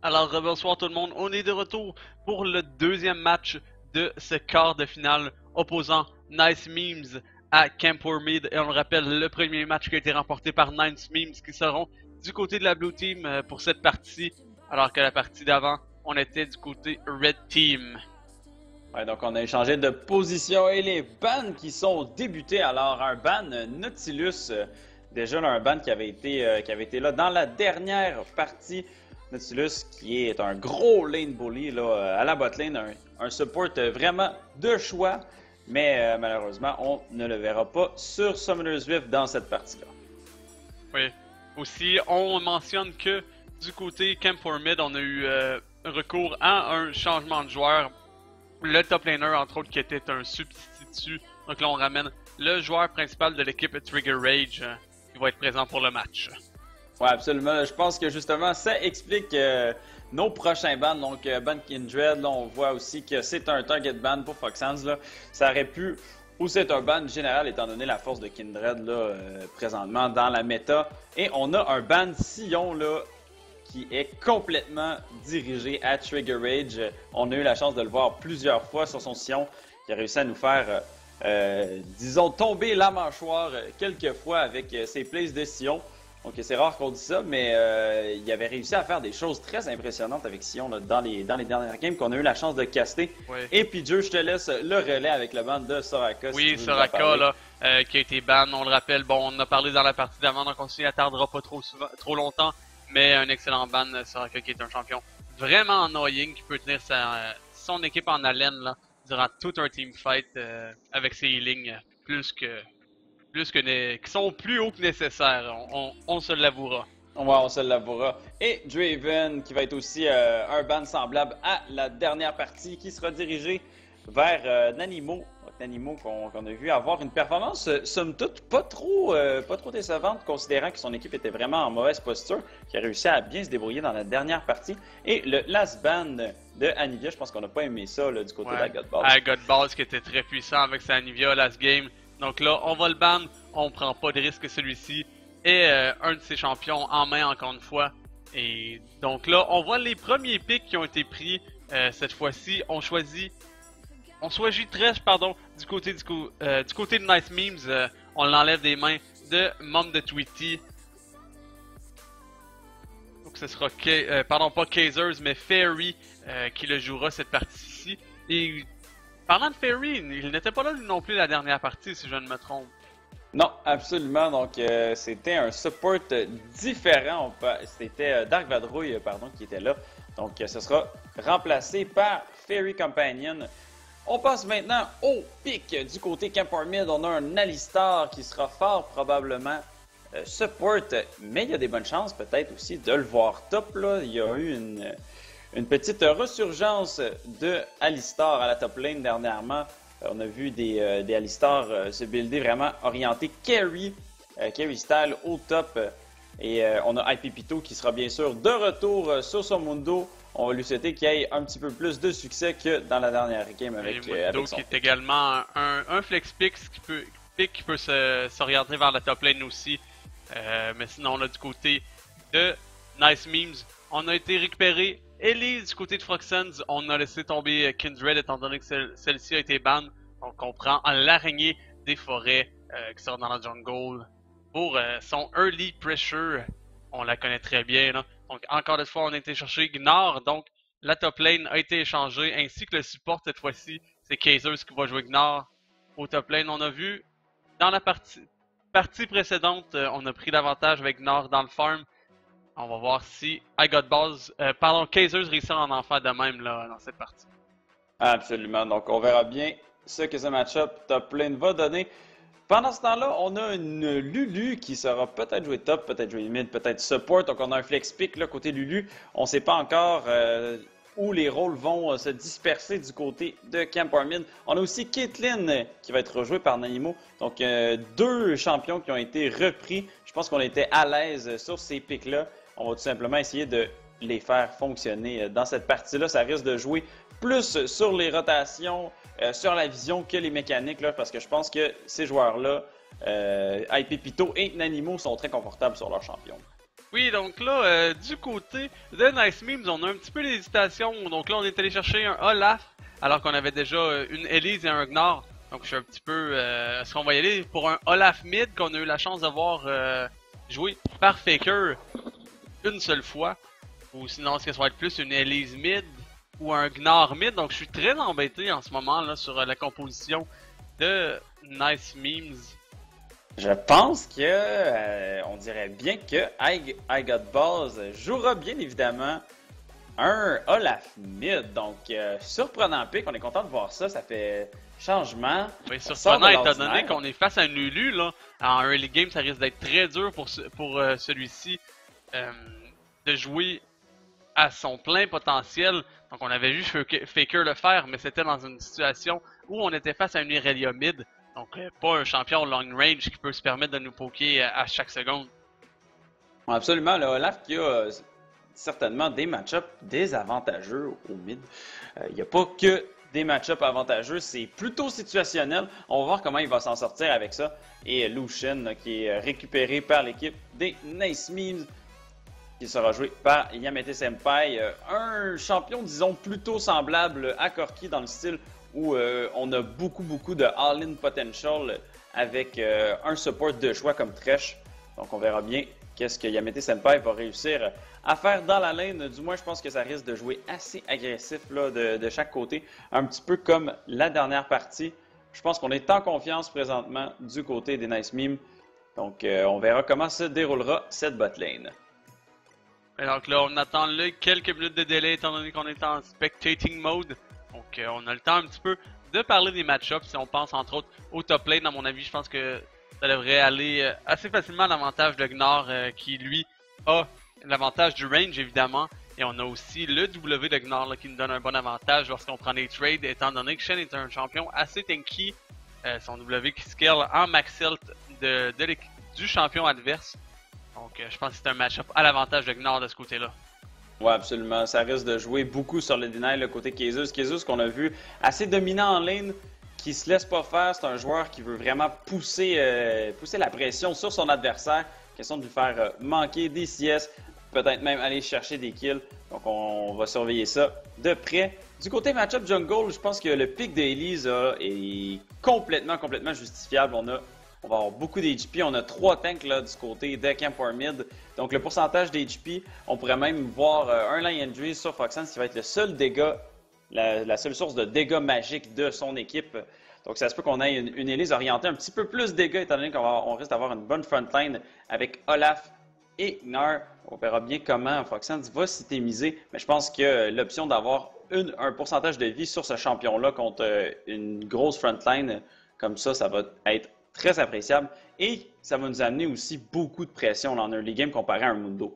Alors, bonsoir tout le monde, on est de retour pour le deuxième match de ce quart de finale opposant Nice Memes à Camp Mead. Et on le rappelle, le premier match qui a été remporté par Nice Memes qui seront du côté de la Blue Team pour cette partie, alors que la partie d'avant, on était du côté Red Team. Ouais, donc on a échangé de position et les bans qui sont débutés. Alors un ban Nautilus, déjà là, un ban qui avait été là dans la dernière partie. Nautilus qui est un gros lane bully là, à la bot lane, un support vraiment de choix. Mais malheureusement, on ne le verra pas sur Summoner's Rift dans cette partie-là. Oui. Aussi, on mentionne que du côté Camp Mid, on a eu recours à un changement de joueur. Le top laner, entre autres, qui était un substitut. Donc là, on ramène le joueur principal de l'équipe Trigger Rage qui va être présent pour le match. Ouais, absolument. Je pense que justement, ça explique nos prochains bans. Donc, ban Kindred, là, on voit aussi que c'est un target ban pour Foxhands. Là. Ça aurait pu, ou c'est un ban général, étant donné la force de Kindred là, présentement dans la méta. Et on a un ban Sion là, qui est complètement dirigé à Trigger Rage. On a eu la chance de le voir plusieurs fois sur son Sion, qui a réussi à nous faire, disons, tomber la mâchoire quelques fois avec ses plays de Sion. Donc c'est rare qu'on dise ça, mais il avait réussi à faire des choses très impressionnantes avec Sion là, dans les dernières games qu'on a eu la chance de caster. Oui. Et puis Dieu, je te laisse le relais avec le ban de Soraka. Oui, si Soraka là, qui a été ban, on le rappelle, bon, on en a parlé dans la partie d'avant, donc on s'y attardera pas trop longtemps. Mais un excellent ban, Soraka qui est un champion vraiment annoying, qui peut tenir son équipe en haleine là, durant tout un teamfight avec ses healings qui sont plus hauts que nécessaire, on se l'avouera. Ouais, on se l'avouera. Et Draven qui va être aussi un ban semblable à la dernière partie qui sera dirigé vers Nanimo. Nanimo qu'on a vu avoir une performance somme toute pas trop décevante considérant que son équipe était vraiment en mauvaise posture, qui a réussi à bien se débrouiller dans la dernière partie. Et le last ban de Anivia, je pense qu'on n'a pas aimé ça là, du côté de la God Balls. God Balls qui était très puissant avec sa Anivia last game. Donc là, on va le ban, on prend pas de risque celui-ci. Et un de ses champions en main encore une fois. Et donc là, on voit les premiers picks qui ont été pris cette fois-ci. On choisit Trash, pardon, du côté de Nice Memes. On l'enlève des mains de Mom de Tweety. Donc ce sera, pas Kazers, mais Fairy qui le jouera cette partie-ci. Et parlant de Fairy, il n'était pas là non plus la dernière partie, si je ne me trompe. Non, absolument. Donc, c'était un support différent. C'était Dark Vadrouille, qui était là. Donc, ce sera remplacé par Fairy Companion. On passe maintenant au pic du côté Camp Mid. On a un Alistar qui sera fort probablement support, mais il y a des bonnes chances peut-être aussi de le voir top. Là. Il y a eu une petite ressurgence de Alistar à la top lane dernièrement. On a vu des Alistar se builder vraiment orienté carry style au top. Et on a Ipipito qui sera bien sûr de retour sur son Mundo. On va lui souhaiter qu'il ait un petit peu plus de succès que dans la dernière game avec son... qui est également un flex pick qui peut s'orienter vers la top lane aussi. Mais sinon, on a du côté de Nice Memes, on a été récupéré. Elise du côté de Foxhands, on a laissé tomber Kindred étant donné que celle-ci a été ban. Donc on prend l'araignée des forêts qui sort dans la jungle pour son early pressure. On la connaît très bien là. Donc encore une fois on a été chercher Gnar. Donc la top lane a été échangée ainsi que le support cette fois-ci. C'est Kazers qui va jouer Gnar au top lane. On a vu dans la partie précédente, on a pris l'avantage avec Gnar dans le farm. On va voir si Kazers réussit à en faire de même là, dans cette partie. Absolument. Donc, on verra bien ce que ce match-up top lane va donner. Pendant ce temps-là, on a une Lulu qui sera peut-être jouer top, peut-être jouer mid, peut-être support. Donc, on a un flex pick là, côté Lulu. On ne sait pas encore où les rôles vont se disperser du côté de Camp Mid. On a aussi Caitlyn qui va être rejouée par Nanimo. Donc, deux champions qui ont été repris. Je pense qu'on était à l'aise sur ces picks-là. On va tout simplement essayer de les faire fonctionner dans cette partie-là. Ça risque de jouer plus sur les rotations, sur la vision que les mécaniques, là, parce que je pense que ces joueurs-là, Ipipito et Nanimo, sont très confortables sur leur champion. Oui, donc là, du côté de Nice Memes, on a un petit peu d'hésitation. Donc là, on est allé chercher un Olaf, alors qu'on avait déjà une Elise et un Gnar. Donc je suis un petit peu... est-ce qu'on va y aller pour un Olaf mid qu'on a eu la chance de voir jouer par Faker une seule fois? Ou sinon, est-ce que ça va être plus une Elise mid ou un Gnar mid? Donc je suis très embêté en ce moment là sur la composition de Nice Memes. Je pense que on dirait bien que I Got Balls jouera bien évidemment un Olaf mid. Donc surprenant pick, on est content de voir ça, ça fait changement. Oui, surprenant étant donné qu'on est face à un Lulu là. En early game, ça risque d'être très dur pour celui-ci de jouer à son plein potentiel. Donc on avait vu Faker le faire, mais c'était dans une situation où on était face à une Irelia mid. Donc, pas un champion long range qui peut se permettre de nous poker à chaque seconde. Absolument, le Olaf qui a certainement des match-ups désavantageux au mid. Il n'y a pas que des match-ups avantageux, c'est plutôt situationnel. On va voir comment il va s'en sortir avec ça. Et Lucian qui est récupéré par l'équipe des Nice Memes, qui sera joué par Yamete Senpai. Un champion, disons, plutôt semblable à Corki dans le style où on a beaucoup de all-in potential avec un support de choix comme Thresh. Donc on verra bien qu'est-ce que Yamete Senpai va réussir à faire dans la lane. Du moins, je pense que ça risque de jouer assez agressif là, de chaque côté. Un petit peu comme la dernière partie. Je pense qu'on est en confiance présentement du côté des Nice Memes. Donc on verra comment se déroulera cette bot lane. Et donc là, on attend là quelques minutes de délai étant donné qu'on est en spectating mode. Donc on a le temps un petit peu de parler des match-ups. Si on pense entre autres au top lane, à mon avis, je pense que ça devrait aller assez facilement à l'avantage de Gnar qui lui a l'avantage du range évidemment. Et on a aussi le W de Gnar là, qui nous donne un bon avantage lorsqu'on prend des trades étant donné que Shen est un champion assez tanky. Son W qui scale en max health du champion adverse. Donc je pense que c'est un match-up à l'avantage de Gnar de ce côté-là. Oui, absolument. Ça risque de jouer beaucoup sur le deny, le côté Kazus. Kazus qu'on a vu assez dominant en lane, qui se laisse pas faire. C'est un joueur qui veut vraiment pousser la pression sur son adversaire. Question de lui faire manquer des CS, peut-être même aller chercher des kills. Donc on va surveiller ça de près. Du côté match-up jungle, je pense que le pick d'Elise est complètement justifiable. On va avoir beaucoup d'HP. On a 3 tanks là, du côté de Camp War Mid. Donc le pourcentage d'HP, on pourrait même voir un Lion Injury sur Foxhound qui va être le seul dégât, la seule source de dégâts magiques de son équipe. Donc ça se peut qu'on ait une Elise orientée un petit peu plus de dégâts étant donné qu'on risque d'avoir une bonne frontline avec Olaf et Gnar. On verra bien comment Foxhound va s'itemiser. Mais je pense que l'option d'avoir un pourcentage de vie sur ce champion-là contre une grosse frontline comme ça va être très appréciable et ça va nous amener aussi beaucoup de pression dans un early game comparé à un Mundo.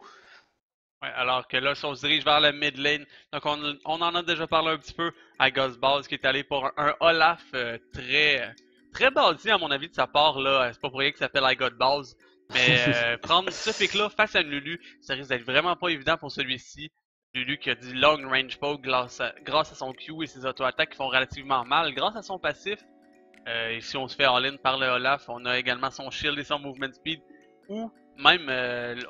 Ouais, alors que là, si on se dirige vers la mid lane, donc on en a déjà parlé un petit peu à Balls qui est allé pour un Olaf très ballsy à mon avis de sa part. Là, c'est pas pour rien qu'il s'appelle I Got Balls. Mais prendre ce pick-là face à une Lulu, ça risque d'être vraiment pas évident pour celui-ci. Lulu qui a du long range poke grâce à son Q et ses auto-attaques qui font relativement mal grâce à son passif. Et si on se fait all-in par le Olaf, on a également son shield et son movement speed. Ou même,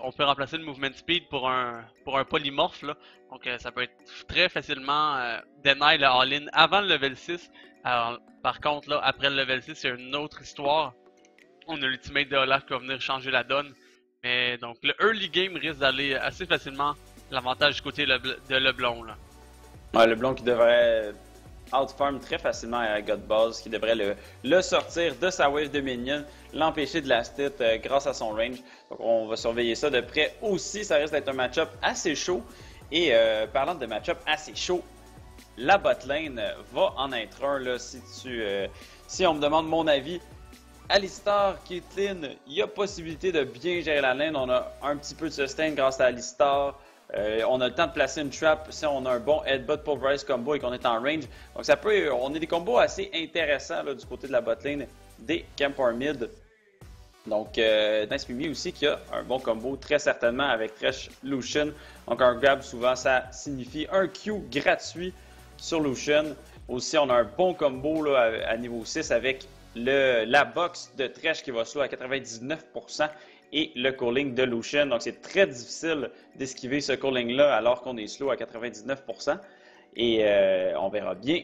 on peut remplacer le movement speed pour un polymorphe. Là. Donc ça peut être très facilement deny le all-in avant le level 6. Alors, par contre, là, après le level 6, c'est une autre histoire. On a l'ultimate de Olaf qui va venir changer la donne. Mais donc le early game risque d'aller assez facilement l'avantage du côté de Leblon. Là. Ouais, Leblon qui devrait outfarm très facilement à Godballs, qui devrait le sortir de sa wave de minion, l'empêcher de last hit grâce à son range. Donc on va surveiller ça de près aussi. Ça risque d'être un match-up assez chaud. Et parlant de match-up assez chaud, la botlane va en être un. Là, si on me demande mon avis, Alistar, Caitlyn, il y a possibilité de bien gérer la lane. On a un petit peu de sustain grâce à Alistar. On a le temps de placer une trap si on a un bon headbutt pulverize combo et qu'on est en range. Donc on a des combos assez intéressants là, du côté de la botlane des Camp War Mid. Donc Nice Mimi aussi qui a un bon combo très certainement avec Thresh Lucian. Donc un grab souvent ça signifie un Q gratuit sur Lucian. Aussi on a un bon combo là, à niveau 6 avec la box de Thresh qui va slow à 99% et le calling de Lucian. Donc c'est très difficile d'esquiver ce calling-là alors qu'on est slow à 99%. Et on verra bien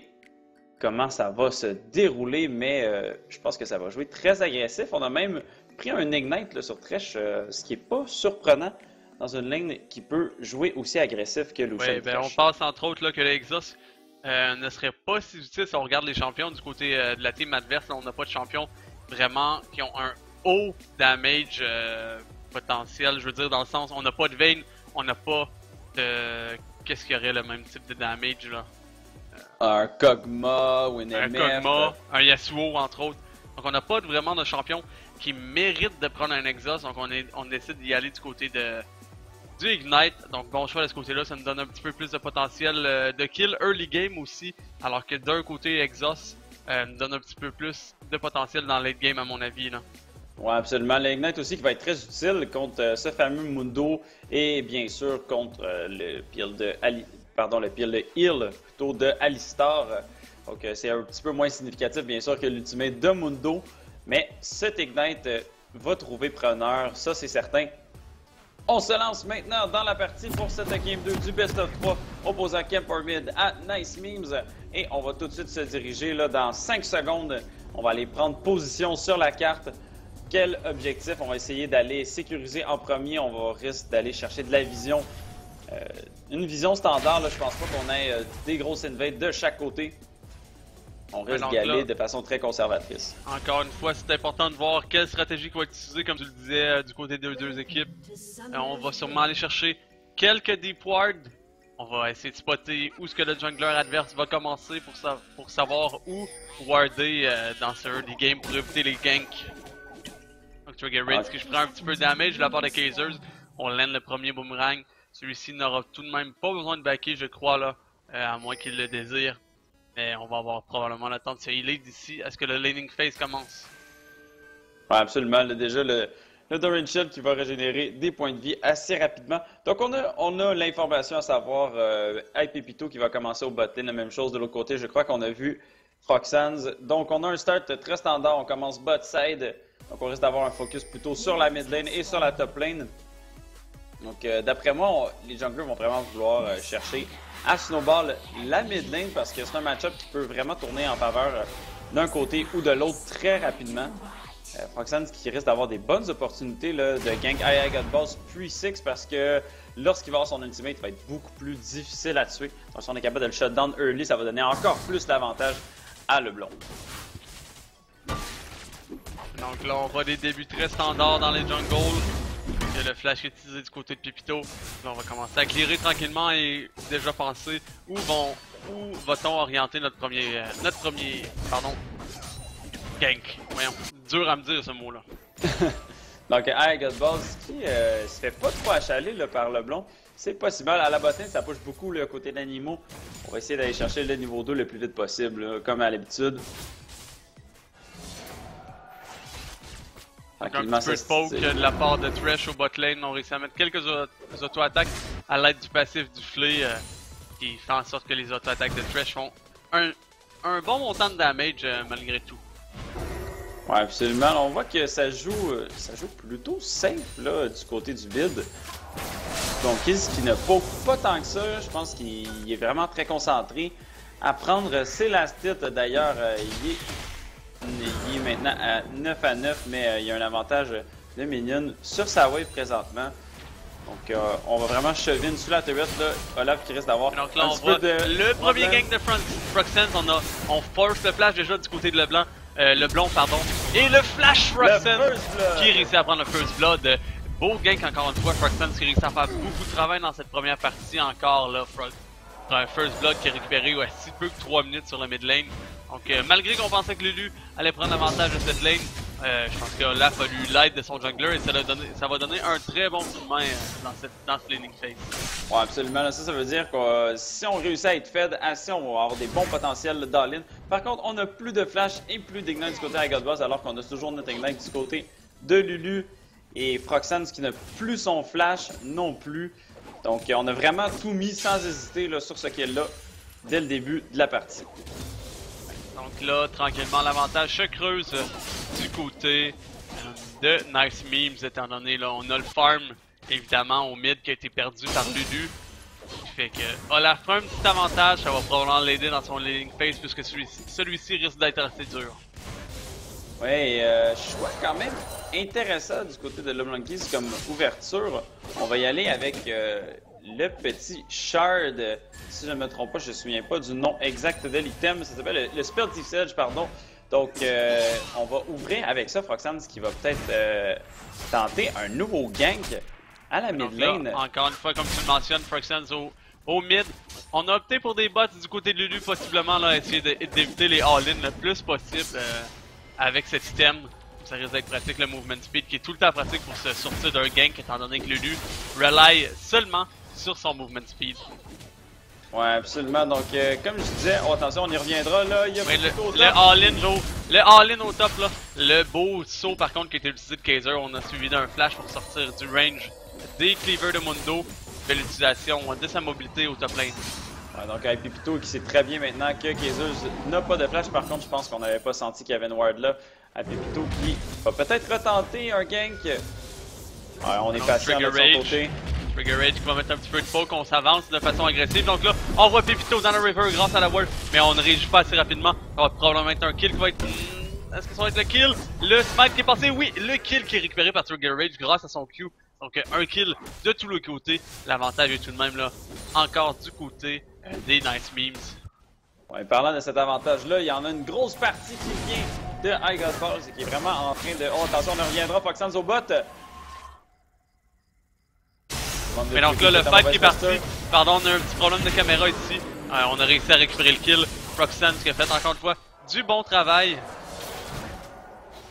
comment ça va se dérouler, mais je pense que ça va jouer très agressif. On a même pris un Ignite là, sur Thresh, ce qui n'est pas surprenant dans une ligne qui peut jouer aussi agressif que Lucian. Ouais, ben, on pense entre autres là, que l'Exhaust ne serait pas si utile si on regarde les champions du côté de la team adverse. Là, on n'a pas de champions vraiment qui ont un haut damage potentiel. Je veux dire, dans le sens, on n'a pas de Vayne, on n'a pas de. Qu'est-ce qu'il y aurait le même type de damage là? Un Kog'Maw ou une MF. Un Kog'Maw, un Yasuo entre autres. Donc on n'a pas vraiment de champion qui mérite de prendre un Exhaust. Donc on décide d'y aller du côté du Ignite. Donc bon choix de ce côté-là, ça nous donne un petit peu plus de potentiel de kill early game aussi. Alors que d'un côté Exhaust nous donne un petit peu plus de potentiel dans late game à mon avis là. Oui, absolument. L'Ignite aussi qui va être très utile contre ce fameux Mundo et bien sûr contre le pile de heal plutôt de Alistar. Donc c'est un petit peu moins significatif bien sûr que l'ultimate de Mundo. Mais cet Ignite va trouver preneur, ça c'est certain. On se lance maintenant dans la partie pour cette Game 2 du Best of 3 opposant Kemper Mid à Nice Memes. Et on va tout de suite se diriger là, dans 5 secondes. On va aller prendre position sur la carte. Quel objectif? On va essayer d'aller sécuriser en premier. On va risquer d'aller chercher de la vision. Une vision standard, là, je pense pas qu'on ait des grosses invades de chaque côté. On risque d'y aller de façon très conservatrice. Encore une fois, c'est important de voir quelle stratégie va être utilisée, comme tu le disais, du côté des deux équipes. On va sûrement aller chercher quelques deep wards. On va essayer de spotter où ce que le jungler adverse va commencer pour savoir où warder dans ce early game pour éviter les ganks. Donc Trigger Raid, je prends un petit peu de damage de la part de Kazers. On lane le premier boomerang. Celui-ci n'aura tout de même pas besoin de backer, je crois, là, à moins qu'il le désire. Mais on va avoir probablement le temps de se healer d'ici à ce que le laning phase commence. Ouais, absolument. Là, déjà, le Doran Shield qui va régénérer des points de vie assez rapidement. Donc, on a l'information à savoir Pepito qui va commencer au bot lane. La même chose de l'autre côté. Je crois qu'on a vu Froxans. Donc, on a un start très standard. On commence bot side. Donc, on risque d'avoir un focus plutôt sur la mid lane et sur la top lane. Donc, d'après moi, les junglers vont vraiment vouloir chercher à snowball la mid lane parce que c'est un match-up qui peut vraiment tourner en faveur d'un côté ou de l'autre très rapidement. Froxans qui risque d'avoir des bonnes opportunités là, de gank I got boss puis 6 parce que lorsqu'il va avoir son ultimate, il va être beaucoup plus difficile à tuer. Donc, si on est capable de le shutdown early, ça va donner encore plus d'avantage à LeBlanc. Donc là, on voit des débuts très standards dans les jungles. Il y a le flash qui est utilisé du côté de Pepito. Là, on va commencer à clearer tranquillement et déjà penser où va-t-on orienter notre premier gank. Voyons, dur à me dire ce mot-là. Donc, I got boss qui se fait pas trop achaler là, par LeBlanc. C'est pas si mal. À la bottine, ça push beaucoup le côté d'animaux. On va essayer d'aller chercher le niveau 2 le plus vite possible, là, comme à l'habitude. Un petit peu de poke de la part de Thresh au bot lane. On réussit à mettre quelques auto-attaques à l'aide du passif du Flea qui fait en sorte que les auto-attaques de Thresh font un bon montant de damage malgré tout. Ouais, absolument. On voit que ça joue plutôt safe là, du côté du bid. Donc, Kiz qui ne poke pas tant que ça. Je pense qu'il est vraiment très concentré à prendre ses last hits. D'ailleurs, il est maintenant à 9 à 9, mais il y a un avantage de minion sur sa wave présentement. Donc, on va vraiment chevine sur la turret. Là, Olaf qui risque d'avoir donc là, on voit le premier gank de Froxans. On force le flash déjà du côté de LeBlanc. Pardon. Et le flash Froxans qui réussit à prendre le first blood. Beau gank encore une fois. Froxans qui réussit à faire beaucoup de travail dans cette première partie encore. Là, un first blood qui est récupéré si peu que 3 minutes sur le mid lane. Donc malgré qu'on pensait que Lulu allait prendre l'avantage de cette lane, je pense qu'Olaf a eu l'aide de son jungler et ça va donner un très bon coup de main dans ce laning phase. Ouais, absolument. Là, ça veut dire que si on réussit à être fed, assez, on va avoir des bons potentiels d'all-in. Par contre, on n'a plus de flash et plus d'ignite du côté de Godboss alors qu'on a toujours notre ignite du côté de Lulu et Froxans qui n'a plus son flash non plus. Donc on a vraiment tout mis sans hésiter là, sur ce kill-là dès le début de la partie. Donc là, tranquillement, l'avantage se creuse du côté de Nice Memes, étant donné là, on a le farm, évidemment, au mid qui a été perdu par Lulu. Fait que Olaf prend un petit avantage, ça va probablement l'aider dans son laning phase puisque celui-ci risque d'être assez dur. Oui, choix quand même intéressant du côté de LeBlanc comme ouverture. On va y aller avec le petit Shard. Si je ne me trompe pas, je ne me souviens pas du nom exact de l'item. Ça s'appelle le Spell Edge, pardon. Donc, on va ouvrir avec ça Froxance qui va peut-être tenter un nouveau gank à la mid lane. Encore une fois, comme tu le mentionnes, Froxance au mid. On a opté pour des bots du côté de Lulu, possiblement là, essayer d'éviter les all-in le plus possible avec cet item. Ça risque d'être pratique, le movement speed qui est tout le temps pratique pour se sortir d'un gank, étant donné que Lulu rely seulement sur son movement speed. Ouais, absolument. Donc, comme je disais, oh, attention, on y reviendra là. Il y a le all-in au top là. Le beau saut par contre qui a été utilisé de Kaiser, on a suivi d'un flash pour sortir du range des cleavers de Mundo. De l'utilisation de sa mobilité au top lane. Ouais, donc avec Pépito qui sait très bien maintenant que Kaiser n'a pas de flash. Par contre, je pense qu'on n'avait pas senti qu'il y avait une ward là. À Pépito qui va peut-être retenter un gank. Ouais, on est patient de son côté. Trigger Rage qui va mettre un petit peu de poke, on s'avance de façon agressive. Donc là, on voit Pépito dans le river grâce à la ward, mais on ne réagit pas assez rapidement. Ça va probablement être un kill qui va être... Est-ce que ça va être le kill? Le smite qui est passé? Oui, le kill qui est récupéré par Trigger Rage grâce à son Q. Donc un kill de tous les côtés. L'avantage est tout de même là, encore du côté des Nice Memes. Ouais, parlant de cet avantage-là, il y en a une grosse partie qui vient de High God Falls et qui est vraiment en train de... Oh, attention, on reviendra, Foxhounds au bot. Mais donc là, le fight qui est parti. Pardon, on a un petit problème de caméra ici. On a réussi à récupérer le kill. Foxhounds qui a fait encore une fois du bon travail.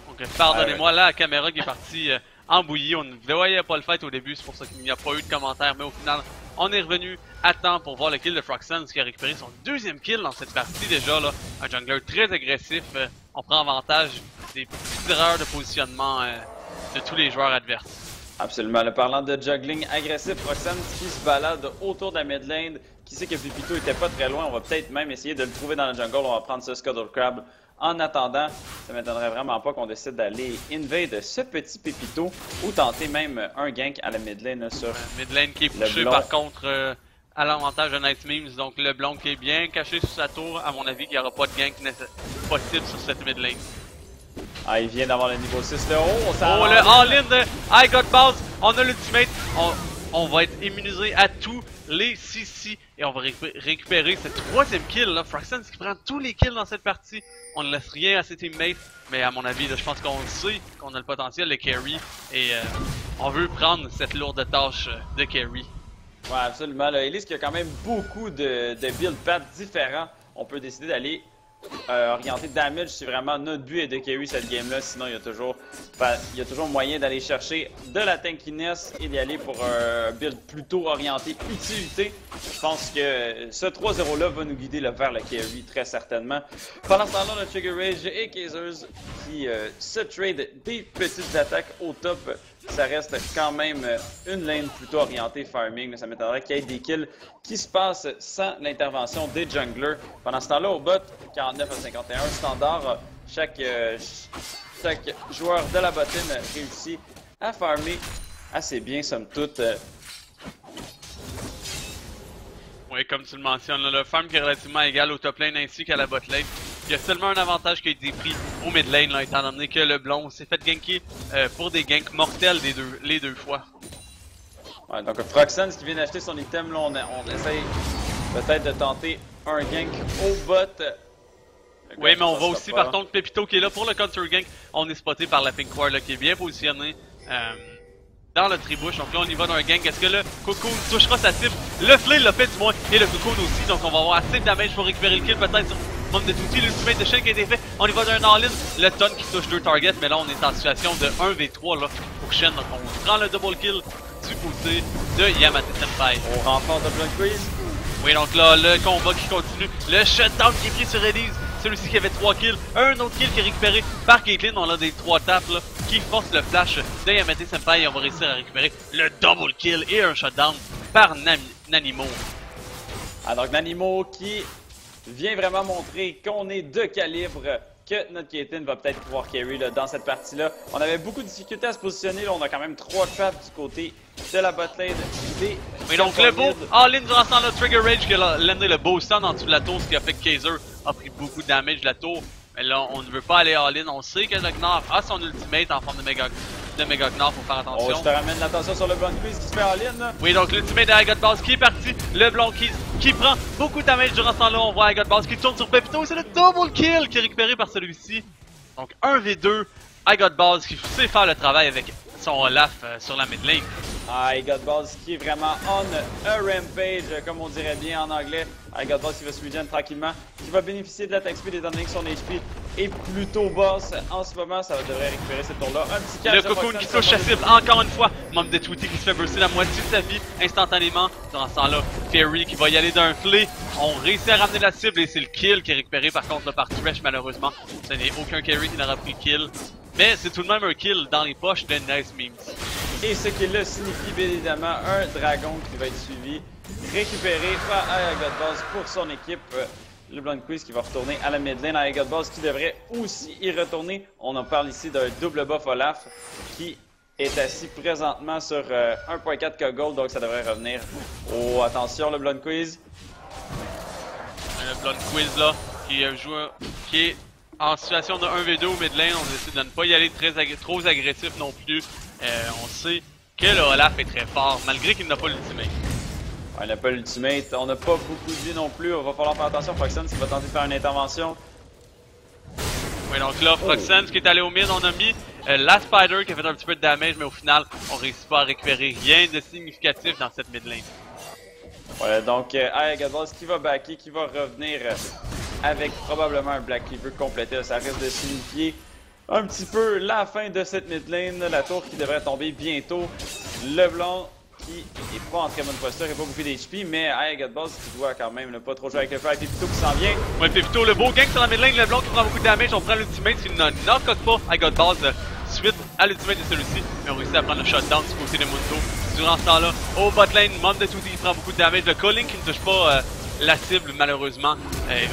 Donc pardonnez-moi, là, la caméra qui est partie... en bouillie, on ne voyait pas le fight au début, c'est pour ça qu'il n'y a pas eu de commentaires, mais au final, on est revenu à temps pour voir le kill de Froxance qui a récupéré son deuxième kill dans cette partie déjà là. Un jungler très agressif, on prend avantage des petites erreurs de positionnement de tous les joueurs adverses. Absolument, le parlant de juggling agressif, Froxance qui se balade autour de la mid lane, qui sait que Pépito était pas très loin, on va peut-être même essayer de le trouver dans la jungle, on va prendre ce Scuttle Crab. En attendant, ça ne m'étonnerait vraiment pas qu'on décide d'aller invade ce petit Pépito ou tenter même un gank à la mid lane sur mid lane qui est poussé par contre à l'avantage de Nice Memes, donc le blond qui est bien caché sous sa tour, à mon avis qu'il n'y aura pas de gank possible sur cette mid lane. Ah, il vient d'avoir le niveau 6 là. Oh, le all-in de I Got Balls, on a l'ultimate, on va être immunisé à tous les CC et on va récupérer ce troisième kill là. Froxance qui prend tous les kills dans cette partie. On ne laisse rien à ses teammates, mais à mon avis, là, je pense qu'on sait qu'on a le potentiel de carry et on veut prendre cette lourde tâche de carry. Ouais, absolument. Là, Elise qui a quand même beaucoup de build paths différents. On peut décider d'aller orienter damage si vraiment notre but est de carry cette game-là. Sinon, il y a toujours moyen d'aller chercher de la tankiness et d'y aller pour un build plutôt orienté utilité. Je pense que ce 3-0-là va nous guider vers le carry très certainement. Pendant ce temps-là, on a Trigger Rage et Kaisers qui se trade des petites attaques au top. Ça reste quand même une lane plutôt orientée farming. Ça m'étonnerait qu'il y ait des kills qui se passent sans l'intervention des junglers. Pendant ce temps-là, au bot, 49 à 51 standard, chaque joueur de la bottine réussit à farmer assez bien, somme toute. Oui, comme tu le mentionnes, là, le farm qui est relativement égal au top lane ainsi qu'à la bot lane. Il y a seulement un avantage qui a été pris au mid lane, là, étant donné que le blond s'est fait ganker pour des ganks mortels les deux fois. Ouais, donc Froxance qui vient d'acheter son item, là, on essaye peut-être de tenter un gank au bot. Oui, mais on voit aussi par contre Pépito qui est là pour le counter gank. On est spoté par la Pink Ward là, qui est bien positionné dans le tribouche. Donc là, on y va dans un gank. Est-ce que le Cocoon touchera sa cible? Le Flay l'a fait du moins et le Cocoon aussi. Donc on va avoir assez de damage pour récupérer le kill peut-être sur Monde de Touti. L'ultimate de Shen qui a été fait. On y va d'un all-in. Le Ton qui touche deux targets. Mais là, on est en situation de 1v3 là, pour Shen. Donc on prend le double kill du côté de Yamate Senpai. On renforce de Blood Quiz. Oui, donc là, le combat qui continue. Le shutdown qui est pris sur Elise. Celui-ci qui avait 3 kills. Un autre kill qui est récupéré par Caitlyn. On a des 3 tapes là, qui forcent le flash de Yamate Senpai. Et on va réussir à récupérer le double kill et un shutdown par Nanimo. Ah, donc Nanimo qui vient vraiment montrer qu'on est de calibre que notre Caitlyn va peut-être pouvoir carry là, dans cette partie-là. On avait beaucoup de difficultés à se positionner. Là, on a quand même 3 traps du côté de la botlane des... Mais donc le beau all-in durant ce temps-là, Trigger Rage qui a landé le beau stun en dessous de la tour, ce qui a fait que Kaiser a pris beaucoup de damage de la tour. Mais là, on ne veut pas aller all-in. On sait que le Gnar a son ultimate en forme de Mega Gnar, faut faire attention. Oh, je te ramène l'attention sur le Blonde Quiz qui se fait all-in. Oui, donc l'ultimate de Agot Balls qui est parti. Le Blond qui prend beaucoup de damage durant ce temps-là. On voit Agot Balls qui tourne sur Pepito. C'est le double kill qui est récupéré par celui-ci. Donc 1v2. Agot Balls qui sait faire le travail avec son Olaf sur la mid lane. Agot Balls qui est vraiment on a rampage, comme on dirait bien en anglais. Agot Balls qui va se regen tranquillement, qui va bénéficier de l'attaque speed étant donné que son HP est plutôt basse en ce moment. Ça devrait récupérer cette tour-là. Un petit catch. Le cocoon qui touche sa cible encore une fois. Membre de Tweety qui se fait burster la moitié de sa vie instantanément. Durant ce temps-là, Fairy qui va y aller d'un flé. On réussit à ramener la cible et c'est le kill qui est récupéré par contre là, par Thresh malheureusement. Ce n'est aucun carry qui n'aura pris le kill. Mais c'est tout de même un kill dans les poches de Nice Memes. Et ce qui là signifie bien évidemment un dragon qui va être suivi, récupéré par Agot Balls pour son équipe. Le Blonde Quiz qui va retourner à la mid lane. Agot Balls qui devrait aussi y retourner. On en parle ici d'un double buff Olaf qui est assis présentement sur 1.4k gold, donc ça devrait revenir. Oh, attention le Blonde Quiz. Le Blonde Quiz là qui est en situation de 1v2 au mid lane. On décide de ne pas y aller trop agressif non plus. On sait que le Olaf est très fort malgré qu'il n'a pas l'ultimate. Ouais, il n'a pas l'ultimate, on n'a pas beaucoup de vie non plus, il va falloir faire attention. Froxens qui va tenter de faire une intervention. Oui, donc là, Froxens qui est allé au mid, on a mis la Spider qui a fait un petit peu de damage, mais au final, on réussit pas à récupérer rien de significatif dans cette mid lane. Voilà, donc Agot Balls qui va backer, qui va revenir avec probablement un Black Cleaver complété. Ça risque de signifier un petit peu la fin de cette mid lane, la tour qui devrait tomber bientôt. Le Blond qui est pas en très bonne posture et pas beaucoup d'HP, mais Agot Balls qui doit quand même ne pas trop jouer avec le feu, avec Pepito qui s'en vient. Ouais, Pepito, le beau gang sur la mid lane, le Blond qui prend beaucoup de damage, on prend l'ultimate, s'il ne knock pas Agot Balls suite à l'ultimate de celui-ci, mais on réussit à prendre le shutdown du côté de Mundo. Durant ce temps-là, au bot lane, Mom de Tweety qui prend beaucoup de damage, le Calling qui ne touche pas la cible malheureusement,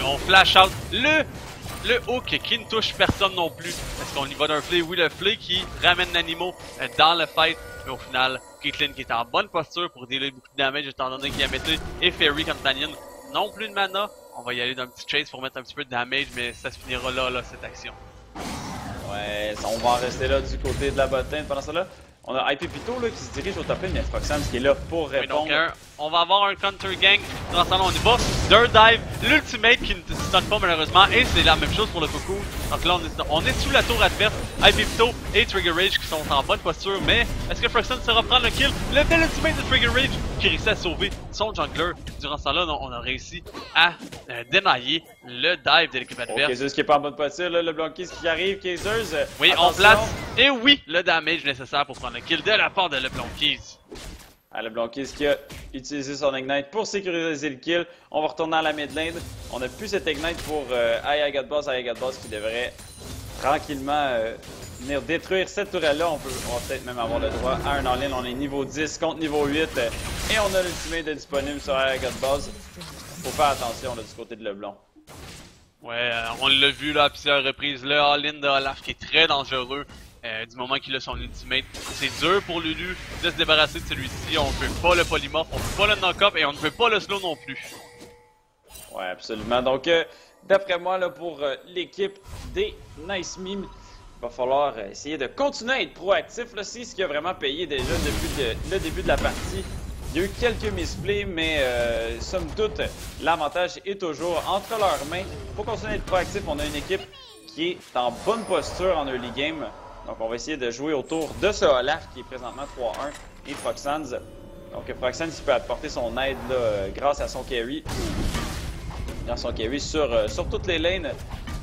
on flash out le hook qui ne touche personne non plus. Est-ce qu'on y va d'un flay? Oui, le flay qui ramène l'animo dans le fight. Mais au final, Caitlyn qui est en bonne posture pour dealer beaucoup de damage étant donné qu'il y a Mété et Fairy companion. Non plus de mana. On va y aller d'un petit chase pour mettre un petit peu de damage, mais ça se finira là cette action. Ouais, on va en rester là du côté de la botlane. Pendant ça là, on a Pepito là qui se dirige au top lane, mais Froxens qui est là pour répondre. Oui, donc, on va avoir un counter gang. Dans ce temps-là, on y va. Dirt dive, l'ultimate qui ne stun pas malheureusement. Et c'est la même chose pour le cocoon. Donc là, on est sous la tour adverse. Pepito et Trigger Rage qui sont en bonne posture. Mais est-ce que Froxens se reprend le kill? Le bel ultimate de Trigger Rage qui réussit à sauver son jungler. Durant ce temps-là, on a réussi à dénailler le dive de l'équipe adverse. Kaiser qui est pas en bonne posture, là, le Blonde Quiz qui arrive, Kaisers. Oui, attention. on place. Et oui, le damage nécessaire pour prendre le kill de la part de le Blonde Quiz. Le Blonde Quiz qui a utilisé son Ignite pour sécuriser le kill. On va retourner à la mid lane. On n'a plus cet Ignite pour Agot Balls qui devrait tranquillement venir détruire cette tourelle-là. On va peut-être même avoir le droit à un all-in. On est niveau 10 contre niveau 8. Et on a l'ultimate disponible sur Agot Balls. Faut faire attention là, du côté de Leblanc. Ouais, on l'a vu là à plusieurs reprises. Le all-in de Olaf qui est très dangereux. Du moment qu'il a son ultimate, c'est dur pour Lulu de se débarrasser de celui-ci. On ne peut pas le polymorph, on ne peut pas le knock-up et on ne peut pas le slow non plus. Ouais, absolument. Donc, d'après moi, là, pour l'équipe des Nice Memes, il va falloir essayer de continuer à être proactif. Là, c'est ce qui a vraiment payé déjà depuis le début de la partie. Il y a eu quelques misplays, mais somme toute, l'avantage est toujours entre leurs mains. Il faut continuer à être proactif. On a une équipe qui est en bonne posture en early game. Donc, on va essayer de jouer autour de ce Olaf qui est présentement 3-1 et Froxens. Donc, Froxens il peut apporter son aide là, grâce à son carry. Dans son carry sur toutes les lanes.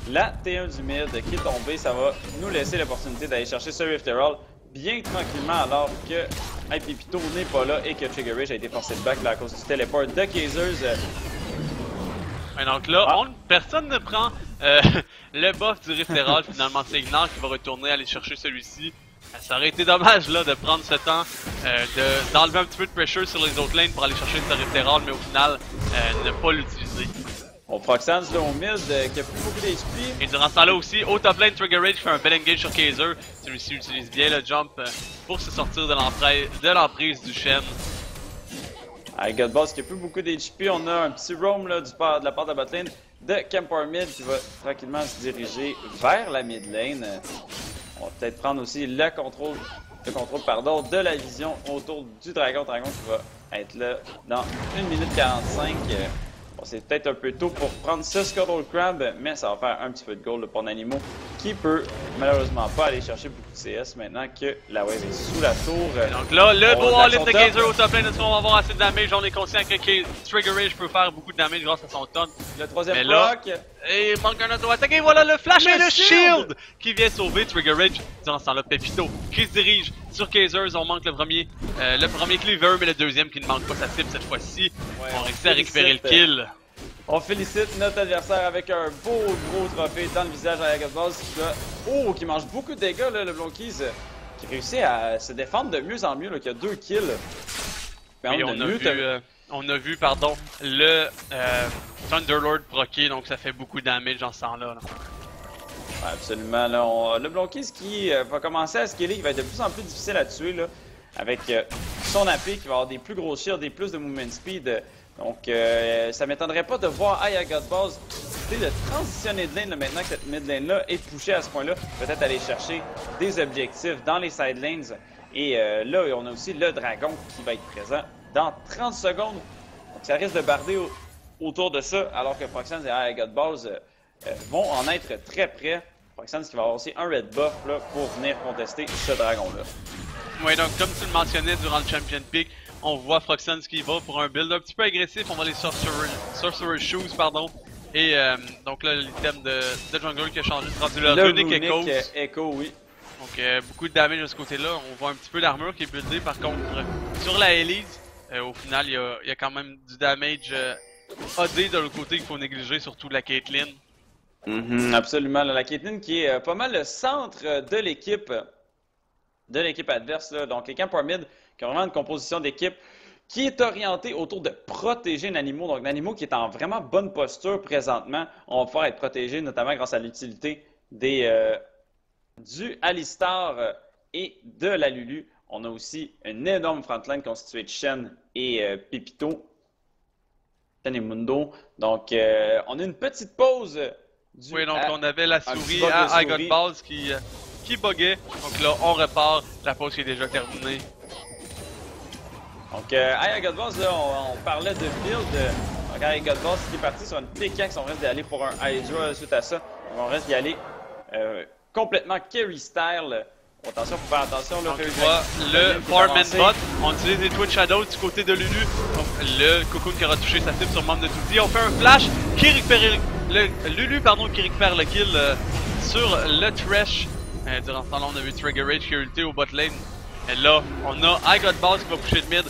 La T1 du mid qui est tombée, ça va nous laisser l'opportunité d'aller chercher ce Rift Herald bien tranquillement alors que Pepito n'est pas là et que Trigger Rage a été forcé de back là, à cause du téléport de Kaisers. Et donc là, personne ne prend le buff du Rift Herald, finalement c'est Ignar qui va retourner aller chercher celui-ci. Ça aurait été dommage là de prendre ce temps, d'enlever un petit peu de pressure sur les autres lanes pour aller chercher ce Rift Herald, mais au final, ne pas l'utiliser. Bon, Froxance là au mid qui a plus beaucoup d'HP. Et durant ce temps-là aussi, au top lane, Trigger Rage fait un bel engage sur Kaiser. Celui-ci utilise bien le jump pour se sortir de l'emprise du Shen. Godboss qui a plus beaucoup d'HP. On a un petit roam là, de la part de la bot lane de Camper Mid qui va tranquillement se diriger vers la mid lane. On va peut-être prendre aussi le contrôle de la vision autour du dragon. Dragon qui va être là dans 1 minute 45. Bon, c'est peut-être un peu tôt pour prendre ce Scuttle Crab, mais ça va faire un petit peu de gold pour Nanimo qui peut malheureusement pas aller chercher beaucoup de CS maintenant que la wave est sous la tour. Donc là, le beau all-in de Kaiser au top lane, est-ce qu'on va avoir assez de damage? On est conscient que Trigger Rage peut faire beaucoup de damage grâce à son ton. Le troisième proc. Et il manque un autre attaque. Et voilà le flash et le shield qui vient sauver Trigger Rage. Durant ce temps-là, Pepito qui se dirige sur Kaiser. On manque le premier cleaver, mais le deuxième qui ne manque pas sa cible cette fois-ci. Ouais, on réussit à récupérer le kill. On félicite notre adversaire avec un beau gros trophée dans le visage à Godboss qui mange beaucoup de dégâts, là, le Blonkeys, qui réussit à se défendre de mieux en mieux, là, qui a 2 kills. Et on a vu le Thunderlord proqué, donc ça fait beaucoup de damage dans ce temps-là. Ouais, absolument. Là, le Blonkeys qui va commencer à scaler, qui va être de plus en plus difficile à tuer, là, avec son AP qui va avoir des plus gros shields et plus de movement speed. Donc, ça m'étonnerait pas de voir Aya Godboss décider de transitionner de lane là, maintenant que cette mid lane-là est pushée à ce point-là. Peut-être aller chercher des objectifs dans les side lanes. Et là, on a aussi le dragon qui va être présent dans 30 secondes. Donc, ça risque de barder autour de ça, alors que Froxance et Aya Godboss vont en être très près. Froxance qui va avoir aussi un red buff là, pour venir contester ce dragon-là. Oui, donc comme tu le mentionnais durant le Champion Pick, on voit Froxance qui va pour un build un petit peu agressif. On va les Sorcerer Shoes, pardon. Et donc là, l'item de Jungle qui a changé, c'est rendu le Runic Echo, oui. Donc beaucoup de damage de ce côté-là. On voit un petit peu d'armure qui est buildée. Par contre, sur la Elise, au final, il y a quand même du damage AD de l'autre côté qu'il faut négliger, surtout la Caitlyn. Absolument. La Caitlyn qui est pas mal le centre de l'équipe adverse. Là. Donc les Camper Mid qui ont vraiment une composition d'équipe qui est orientée autour de protéger Nanimo. Donc Nanimo qui est en vraiment bonne posture présentement. On va pouvoir être protégé notamment grâce à l'utilité du Alistar et de la Lulu. On a aussi une énorme frontline constituée de Shen et Pepito. Shen et Mundo. Donc on a une petite pause. Oui, donc on avait la souris à Godboss qui buguait. Donc là, on repart. La pause qui est déjà terminée. Donc, Aya Godboss, là, on parlait de build. Donc, Aya Godboss qui est parti sur une pickaxe. On risque d'y aller pour un Hydra suite à ça. Donc, on risque d'y aller complètement carry style. Attention, faut faire attention. Là, donc, tu vois le Farman Bot. On utilise les Twitch Shadows du côté de Lulu. Donc, le Cocoon qui aura touché sa cible sur le membre de Tutti. On fait un flash qui récupère Lulu qui récupère le kill sur le Thresh. Durant ce temps-là, on a vu Trigger Rage qui a ulté au bot lane. Et là, on a Godboss qui va pusher le mid,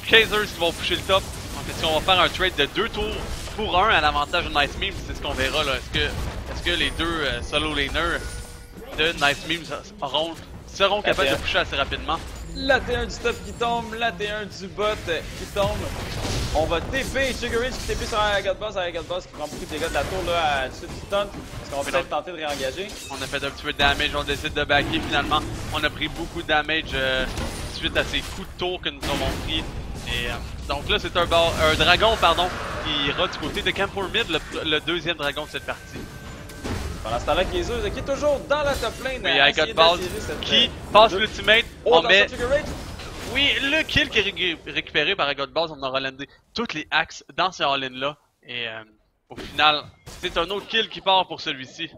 Kaiser qui va pusher le top. Donc, est-ce qu'on va faire un trade de 2 tours pour 1 à l'avantage de Nice Memes? C'est ce qu'on verra là. Est-ce que les deux solo laners de Nice Memes seront capables de pusher assez rapidement? La T1 du top qui tombe, la T1 du bot qui tombe. On va TP, Trigger Rage qui TP sur Godboss qui prend beaucoup de dégâts de la tour là, dessus du stun. Est-ce qu'on va peut-être tenter de réengager? On a fait un petit peu de damage, on décide de backer finalement. On a pris beaucoup de damage suite à ces coups de tour que nous avons pris. Et donc là, c'est un dragon qui ira du côté de Camper Mid, le deuxième dragon de cette partie. Pendant ce temps-là, Kaiser qui est toujours dans la top lane. Oui, avec Godboss qui passe l'ultimate. On met... Oui, le kill qui est récupéré par Godboss, on aura landé toutes les axes dans ces all-in-là. Et au final, c'est un autre kill qui part pour celui-ci.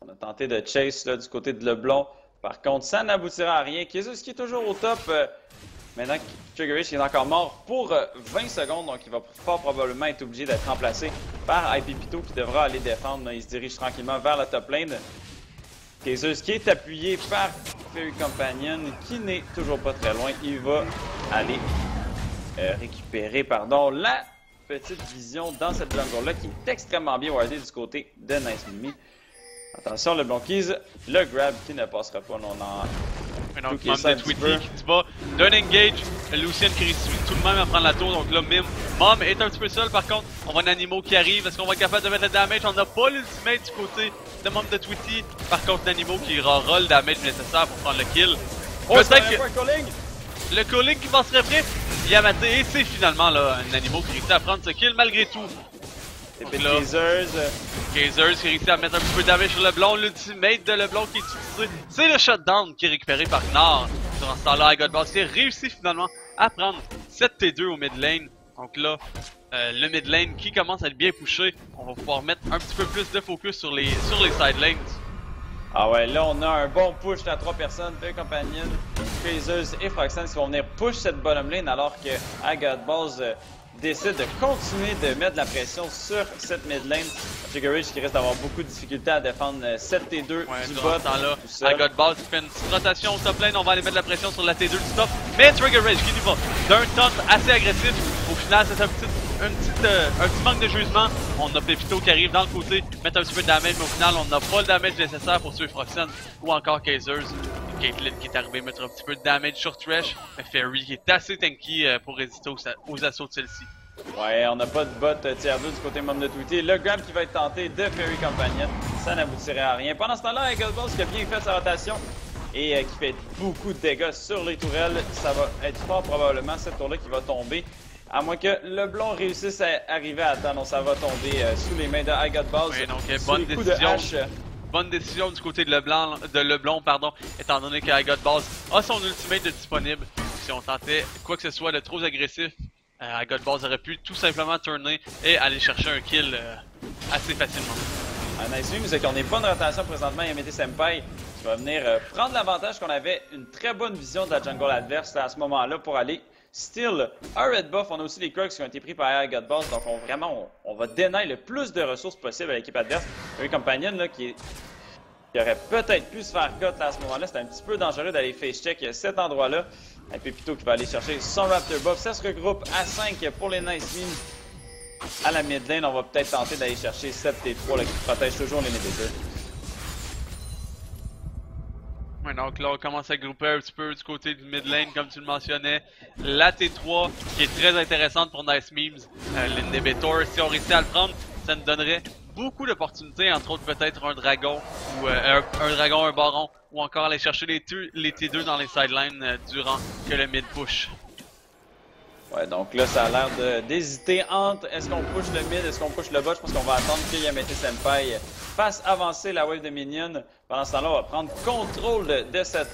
On a tenté de chase là, du côté de Leblon. Par contre, ça n'aboutira à rien. Kaiser qui est toujours au top. Maintenant, Trigger Rage est encore mort pour 20 secondes. Donc, il va fort probablement être obligé d'être remplacé par Pepito qui devra aller défendre. Il se dirige tranquillement vers la top lane. Kaiser qui est appuyé par Fairy Companion qui n'est toujours pas très loin. Il va aller récupérer la petite vision dans cette jungle-là qui est extrêmement bien wardée du côté de Nice Mimi. Attention, le Blonkeys, le grab qui ne passera pas. On Et donc, Mom de Tweety qui se bat d'un engage. Lucien qui réussit tout de même à prendre la tour. Donc là, Mom est un petit peu seul. Par contre, on voit un Nanimo qui arrive. Est-ce qu'on va être capable de mettre le damage? On n'a pas l'ultimate du côté de Mom de Tweety. Par contre, Nanimo qui aura le damage nécessaire pour prendre le kill. Peut-être que le calling qui passerait près. Yamate, et c'est finalement là un Nanimo qui réussit à prendre ce kill malgré tout. Kazers qui réussit à mettre un petit peu de damage sur Leblon. L'ultimate de Leblon qui est utilisé. C'est le shutdown qui est récupéré par Nord. Durant ce temps-là, iGodBalls qui réussit finalement à prendre 7T2 au mid lane. Donc là, le mid lane qui commence à être bien pushé. On va pouvoir mettre un petit peu plus de focus sur les side lanes. Ah ouais, là on a un bon push à 3 personnes, Fair Companion, Kazers et Froxen qui vont venir push cette bottom lane alors que iGodBalls décide de continuer de mettre de la pression sur cette mid lane. Trigger Rage qui risque d'avoir beaucoup de difficultés à défendre 7T2 du bot. iGodBalls fait une petite rotation au top lane, on va aller mettre de la pression sur la T2 du top. Mais Trigger Rage qui nous va d'un taunt assez agressif. Au final, c'est un petit manque de jugement. On a Pepito qui arrive dans le côté, mettre un petit peu de damage, mais au final, on n'a pas le damage nécessaire pour tuer Froxen ou encore Kazers. Caitlyn qui est arrivé mettre un petit peu de damage sur Thresh, mais Fairy qui est assez tanky pour résister aux assauts de celle-ci. Ouais, on n'a pas de bot tier 2 du côté Mom de Tweety. Le grab qui va être tenté de Fairy Companion, ça n'aboutirait à rien. Pendant ce temps-là, iGodBalls qui a bien fait sa rotation et qui fait beaucoup de dégâts sur les tourelles. Ça va être fort probablement cette tour-là qui va tomber. À moins que Leblon réussisse à arriver à temps, donc ça va tomber sous les mains de iGodBalls. Oui, donc bonne décision. Bonne décision du côté de Leblon, étant donné que iGodBalls a son ultimate de disponible. Si on tentait quoi que ce soit de trop agressif, iGodBalls aurait pu tout simplement tourner et aller chercher un kill assez facilement. Nice view, c'est qu'on est bonne rotation présentement. Yamete Senpai qui va venir prendre l'avantage qu'on avait une très bonne vision de la jungle adverse à ce moment-là pour aller steal un red buff. On a aussi les Crocs qui ont été pris par iGodBalls, donc on va deny le plus de ressources possible à l'équipe adverse. Un compagnon là, qui aurait peut-être pu se faire cut là, à ce moment-là. C'était un petit peu dangereux d'aller face check cet endroit-là. Et Pepito qui va aller chercher son Raptor buff. Ça se regroupe à 5 pour les Nice Memes. À la mid lane, on va peut-être tenter d'aller chercher 7T3 là, qui protège toujours les inhibiteurs. Ouais, donc là on commence à grouper un petit peu du côté du mid lane comme tu le mentionnais. La T3 qui est très intéressante pour Nice Memes. L'inhibitor, si on réussit à le prendre, ça nous donnerait beaucoup d'opportunités, entre autres peut-être un dragon ou un baron, ou encore aller chercher les T2 dans les sidelines durant que le mid push. Ouais, donc là ça a l'air d'hésiter entre est-ce qu'on push le mid, est-ce qu'on push le bot. Je pense qu'on va attendre que Yamete Senpai fasse avancer la wave de minions. Pendant ce temps-là, on va prendre contrôle de cette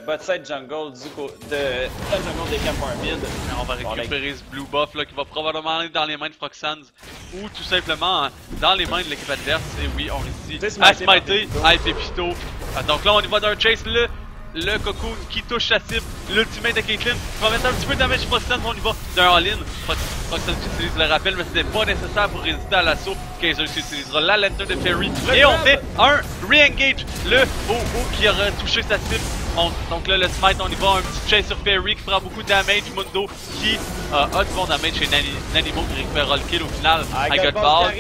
bot side jungle de la jungle des Camp Mid. On va récupérer ce blue buff là, qui va probablement aller dans les mains de Froxans ou tout simplement dans les mains de l'équipe adverse. Et oui, on réussit à smiter Pepito. Donc là on y va d'un chase le cocoon qui touche sa cible, l'ultimate de Caitlyn va mettre un petit peu de damage sur Froxan, on y va d'un all-in. Froxan utilise le rappel, mais c'était pas nécessaire pour résister à l'assaut. Kaiser utilisera la lanterne de Fairy et on fait un re-engage. Le OO qui aura touché sa cible. Donc là, le smite, on y va, un petit chase sur Fairy qui prend beaucoup de damage. Mundo qui a du bon damage chez Nanimo qui récupérera le kill au final. iGodBalls.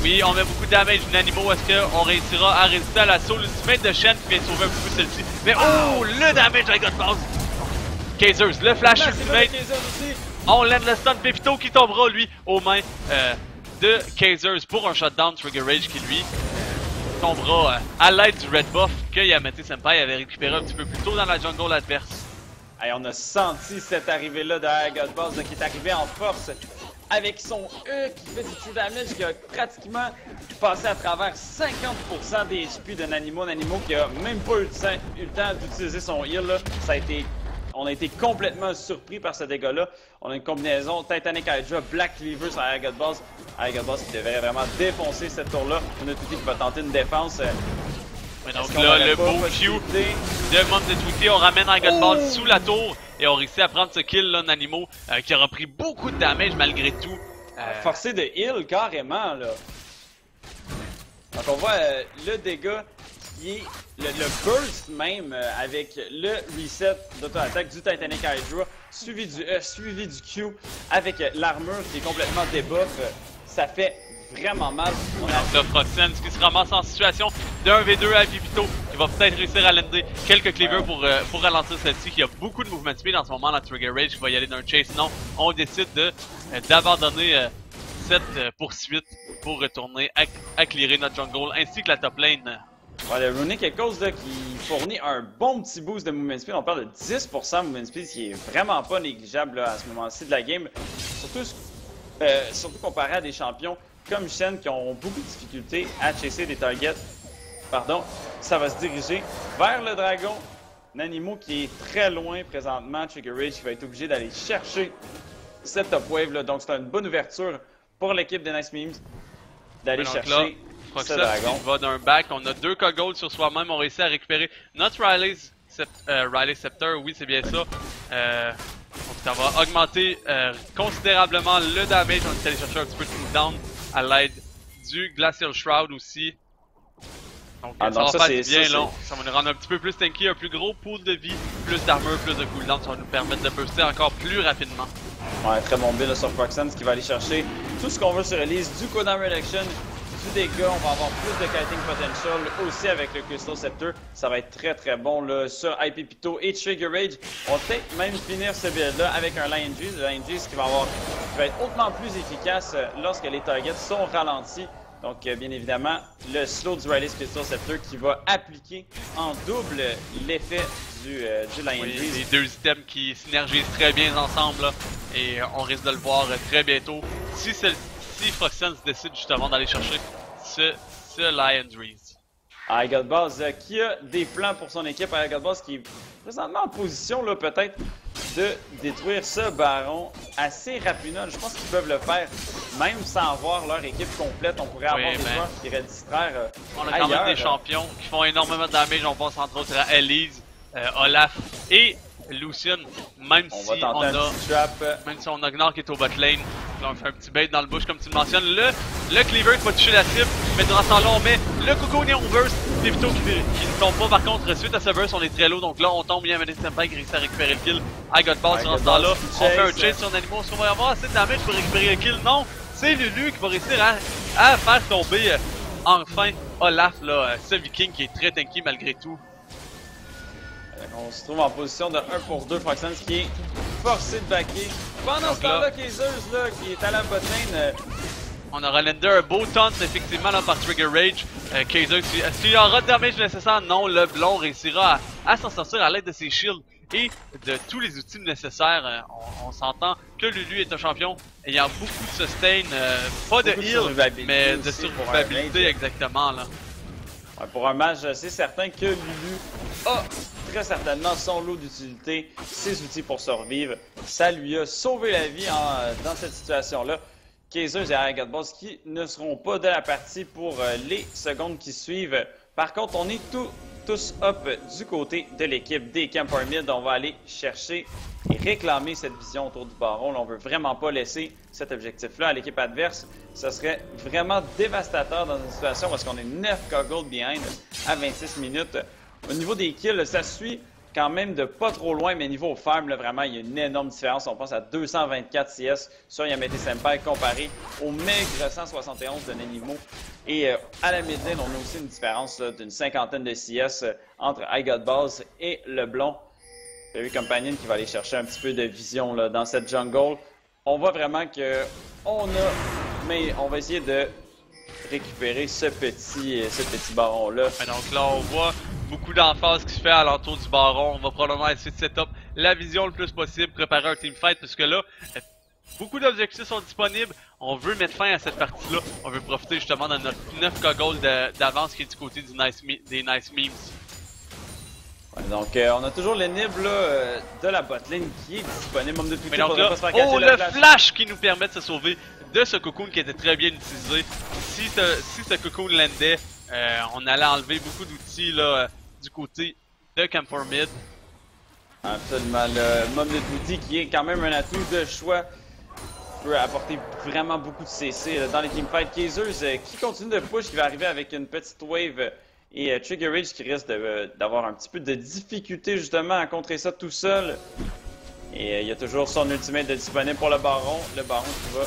Oui, on met beaucoup de damage du Nanimo. Est-ce qu'on réussira à résister à l'assaut? L'ultimate de Shen qui vient sauver un petit peu celle-ci. Mais oh, le damage iGodBalls. Kazers, le flash ultimate. On land le stun. Pepito qui tombera, lui, aux mains de Kazers pour un shutdown. Trigger Rage qui, lui, tombera à l'aide du red buff que Yamete Senpai avait récupéré un petit peu plus tôt dans la jungle adverse. Hey, on a senti cette arrivée-là de iGodBalls qui est arrivé en force avec son E qui fait du true damage, qui a pratiquement passé à travers 50% des HP de Nanimo. Nanimo qui a même pas eu le temps d'utiliser son heal. Là. On a été complètement surpris par ce dégât-là. On a une combinaison Titanic Hydra, Black Cleaver sur iGodBalls. iGodBalls qui devrait vraiment défoncer cette tour-là. On a Tweety qui va tenter une défense. Ouais, donc là, le beau Q de Mom de Tweety, on ramène iGodBalls sous la tour et on réussit à prendre ce kill là, Nanimo, qui aura pris beaucoup de damage malgré tout. Forcé de heal carrément là. Donc on voit le dégât qui est le burst même avec le reset d'auto-attaque du Titanic Hydra, suivi du E, suivi du Q avec l'armure qui est complètement debuff. Ça fait vraiment mal. Donc là, Froxan qui se ramasse en situation de 1v2 à Pepito qui va peut-être réussir à lander quelques cleavers pour ralentir celle-ci, qui a beaucoup de movement speed en ce moment dans Trigger Rage, qui va y aller d'un chase. Non, on décide d'abandonner cette poursuite pour retourner à clearer notre jungle, ainsi que la top lane. Ouais, le Runic Echoes là, qui fournit un bon petit boost de movement speed. On parle de 10% de movement speed, ce qui est vraiment pas négligeable là, à ce moment-ci de la game. Surtout comparé à des champions comme Shen qui ont beaucoup de difficultés à chasser des targets. Pardon, ça va se diriger vers le dragon. Nanimo qui est très loin présentement. Trigger Rage qui va être obligé d'aller chercher cette top wave là. Donc c'est une bonne ouverture pour l'équipe des Nice Memes d'aller chercher ce dragon. Va d'un back. On a 2 K-Gold sur soi-même. On réussit à récupérer notre Riley Scepter. Oui, c'est bien ça. Donc ça va augmenter considérablement le damage. On est allé chercher un petit peu de cooldown à l'aide du Glacial Shroud aussi. Donc ça va faire du bien long. Ça va nous rendre un petit peu plus tanky, un plus gros pool de vie, plus d'armure, plus de cooldown. Ça va nous permettre de burster encore plus rapidement. Ouais, très bon build sur Proxence qui va aller chercher tout ce qu'on veut sur Elise, du cooldown reduction, du dégât. On va avoir plus de kiting potential aussi avec le Crystal Scepter. Ça va être très très bon là, sur IP Pito et Trigger Rage. On va peut-être même finir ce build là avec un Lion Juice. Le Lion Juice qui va être hautement plus efficace lorsque les targets sont ralentis. Donc, bien évidemment, le slow du Riley's Crystal Scepter qui va appliquer en double l'effet du Lion Juice. Les deux items qui synergisent très bien ensemble là, et on risque de le voir très bientôt. Si Froxence décide justement d'aller chercher ce Lion Juice. Igot Boss qui a des plans pour son équipe. Igot Boss qui est présentement en position là peut-être de détruire ce baron assez rapidement. Je pense qu'ils peuvent le faire même sans voir leur équipe complète. On pourrait avoir des joueurs qui iraient distraire on a quand même des champions qui font énormément de damage. On pense entre autres à Elise, Olaf et Lucian. Même si on a Gnar qui est au bot lane. Là, on fait un petit bait dans le bush comme tu le mentionnes. Le cleaver qui va toucher la cible. Mais durant ce temps-là, on met le Coconion burst. Pivito qui ne tombe pas. Par contre, suite à ce burst, on est très low. Donc là, on tombe bien. Mené Senpai qui réussit à récupérer le kill. Igot Boss durant ce temps-là. On fait un chase sur Nanimo. Est-ce qu'on va avoir assez de damage pour récupérer le kill? Non! C'est Lulu qui va réussir à faire tomber enfin Olaf, là, ce viking qui est très tanky malgré tout. On se trouve en position de 1 pour 2. Froxence qui est forcé de backer. Pendant ce temps-là, Kazers là, qui est à la botlane. On aura lander un beau taunt effectivement là, par Trigger Rage. Kazers, est-ce qu'il y aura de damage nécessaire? Non, le blond réussira à s'en sortir à l'aide de ses shields et de tous les outils nécessaires. On s'entend que Lulu est un champion ayant beaucoup de sustain, pas de heal, mais de survivabilité exactement là. Ouais, pour un match, c'est certain que Lulu a très certainement son lot d'utilité, ses outils pour survivre. Ça lui a sauvé la vie dans cette situation-là. Kazers et Igot Boss qui ne seront pas de la partie pour les secondes qui suivent. Par contre, on est tous up du côté de l'équipe des Camper Mid. On va aller chercher et réclamer cette vision autour du baron. Là, on veut vraiment pas laisser cet objectif-là à l'équipe adverse. Ce serait vraiment dévastateur dans une situation parce qu'on est 9 K-Gold behind à 26 minutes. Au niveau des kills, ça suit quand même de pas trop loin, mais niveau farm, là, vraiment, il y a une énorme différence. On pense à 224 CS sur Yamete Senpai comparé au maigre 171 de Nanimo. Et à la mid-lane, on a aussi une différence d'une cinquantaine de CS entre Igot Boss et le blond. Fairy Companion qui va aller chercher un petit peu de vision là, dans cette jungle. On voit vraiment que mais on va essayer de récupérer ce petit baron-là. Donc là, on voit beaucoup d'emphase qui se fait à l'entour du baron. On va probablement essayer de setup la vision le plus possible, préparer un teamfight, parce que là, beaucoup d'objectifs sont disponibles. On veut mettre fin à cette partie-là. On veut profiter justement de notre 9K gold d'avance qui est du côté des Nice Memes. Ouais, donc, on a toujours l'énigme de la botlane qui est disponible. Homme de mais donc là, le flash qui nous permet de se sauver de ce cocoon qui était très bien utilisé. Si ce cocoon landait, on allait enlever beaucoup d'outils du côté de Camper Mid. Absolument. Le Mom de Booty qui est quand même un atout de choix. Peut apporter vraiment beaucoup de CC dans les teamfights. Kazers qui continue de push, qui va arriver avec une petite wave. Et Trigger Rage qui risque d'avoir un petit peu de difficulté justement à contrer ça tout seul. Et il y a toujours son ultimate disponible pour le baron. Le baron qui va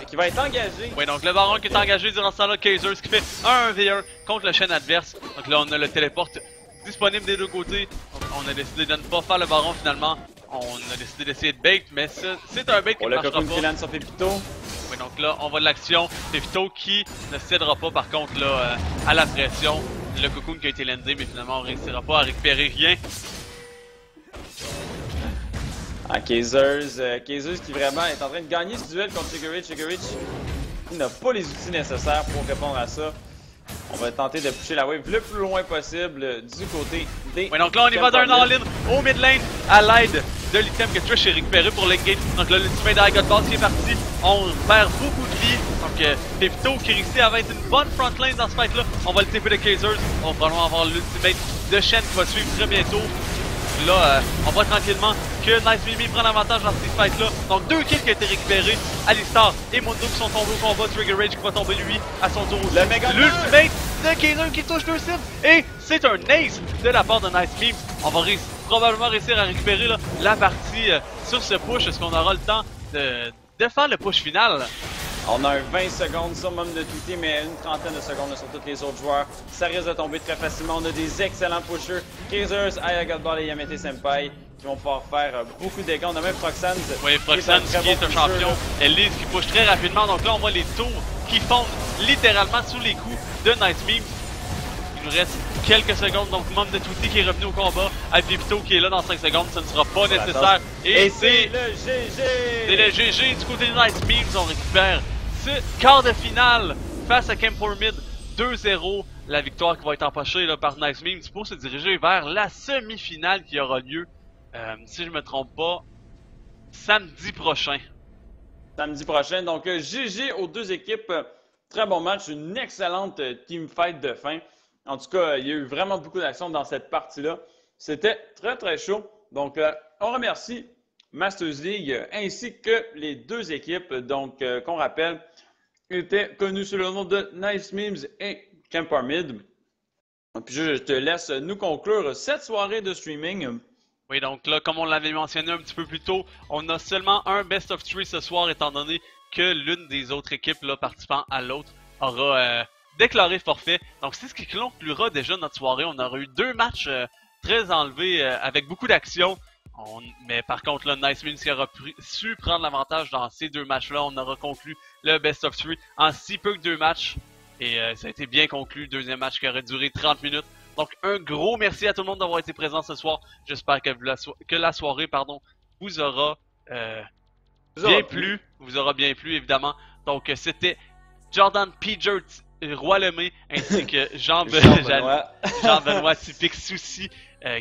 qui va être engagé. Oui, donc le Baron qui est engagé durant ce temps-là, Kaiser qui fait un 1v1 contre le chaîne adverse. Donc là, on a le téléporte disponible des deux côtés. Donc, on a décidé de ne pas faire le Baron finalement. On a décidé d'essayer de bait, mais c'est un bait qui ne marchera pas. Le Cocoon Killan sur Pépito. Oui, donc là, on voit de l'action. Pépito qui ne cédera pas par contre là à la pression. Le Cocoon qui a été landé, mais finalement on ne réussira pas à récupérer rien. Ah, Kazers qui vraiment est en train de gagner ce duel contre Sugar Rich. Sugar Rich, il n'a pas les outils nécessaires pour répondre à ça. On va tenter de pousser la wave le plus loin possible du côté des... Oui, donc là on y va d'un all-in au mid lane à l'aide de l'item que Trish a récupéré pour l'engage. Donc là l'ultimate d'Agatball qui est parti. On perd beaucoup de vie. Donc Pépito qui réussit à être une bonne front lane dans ce fight là. On va le TP de Kazers. On va probablement avoir l'ultimate de Shen qui va suivre très bientôt. Là, on voit tranquillement que Nice Mimi prend l'avantage dans ce fight-là. Donc, 2 kills qui ont été récupérés. Alistar et Mundo qui sont tombés au combat. Trigger Rage qui va tomber lui à son tour. L'ultimate de Kaiser qui touche 2 cibles. Et c'est un ace de la part de Nice Mimi. On va probablement réussir à récupérer là, la partie sur ce push. Est-ce qu'on aura le temps de faire le push final? On a un 20 secondes sur Mom de Touté, mais une trentaine de secondes sur tous les autres joueurs. Ça risque de tomber très facilement. On a des excellents pushers. Kazers, Ayagatball et Yamete Senpai qui vont pouvoir faire beaucoup de dégâts. On a même Froxans. Oui, Froxans qui est un champion. Elise qui push très rapidement. Donc là, on voit les tours qui fondent littéralement sous les coups de Nice Meme. Il nous reste quelques secondes. Donc Mom de Touté qui est revenu au combat. Pépito qui est là dans 5 secondes. Ça ne sera pas nécessaire. Et c'est le GG! C'est le GG du côté de Nice Meme. On récupère quart de finale face à Camp Mid 2-0. La victoire qui va être empochée là, par Nice Meme pour se diriger vers la semi-finale qui aura lieu, si je me trompe pas, samedi prochain. Samedi prochain. Donc, GG aux deux équipes. Très bon match. Une excellente team fight de fin. En tout cas, il y a eu vraiment beaucoup d'action dans cette partie-là. C'était très, très chaud. Donc, on remercie Masters League ainsi que les deux équipes, donc qu'on rappelle, étaient connues sous le nom de Nice Memes et Camp Mid. Puis je te laisse nous conclure cette soirée de streaming. Oui, donc là, comme on l'avait mentionné un petit peu plus tôt, on a seulement un Best of 3 ce soir, étant donné que l'une des autres équipes là, participant à l'autre aura déclaré forfait. Donc c'est ce qui conclura déjà notre soirée. On aura eu 2 matchs très enlevés avec beaucoup d'action. Mais par contre, là, Nice Meme qui aura su prendre l'avantage dans ces 2 matchs-là. On aura conclu le Best of 3 en si peu que 2 matchs. Et ça a été bien conclu. Deuxième match qui aurait duré 30 minutes. Donc, un gros merci à tout le monde d'avoir été présent ce soir. J'espère que la soirée vous aura bien plu. Vous aura bien plu, évidemment. Donc, c'était Jordan Piger, Roi Lemay, ainsi que Jean-Benoît Typique Souci,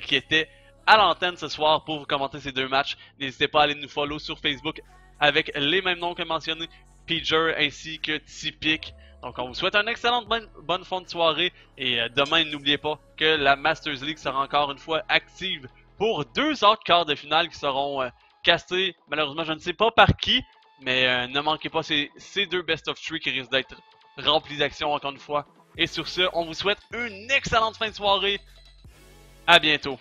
qui était à l'antenne ce soir pour vous commenter ces 2 matchs. N'hésitez pas à aller nous follow sur Facebook avec les mêmes noms que mentionnés, Piger ainsi que Typique. Donc on vous souhaite une excellente bonne fin de soirée et demain n'oubliez pas que la Masters League sera encore une fois active pour 2 autres quarts de finale qui seront castés. Malheureusement je ne sais pas par qui, mais ne manquez pas ces 2 Best of 3 qui risquent d'être remplis d'action encore une fois. Et sur ce, on vous souhaite une excellente fin de soirée. À bientôt.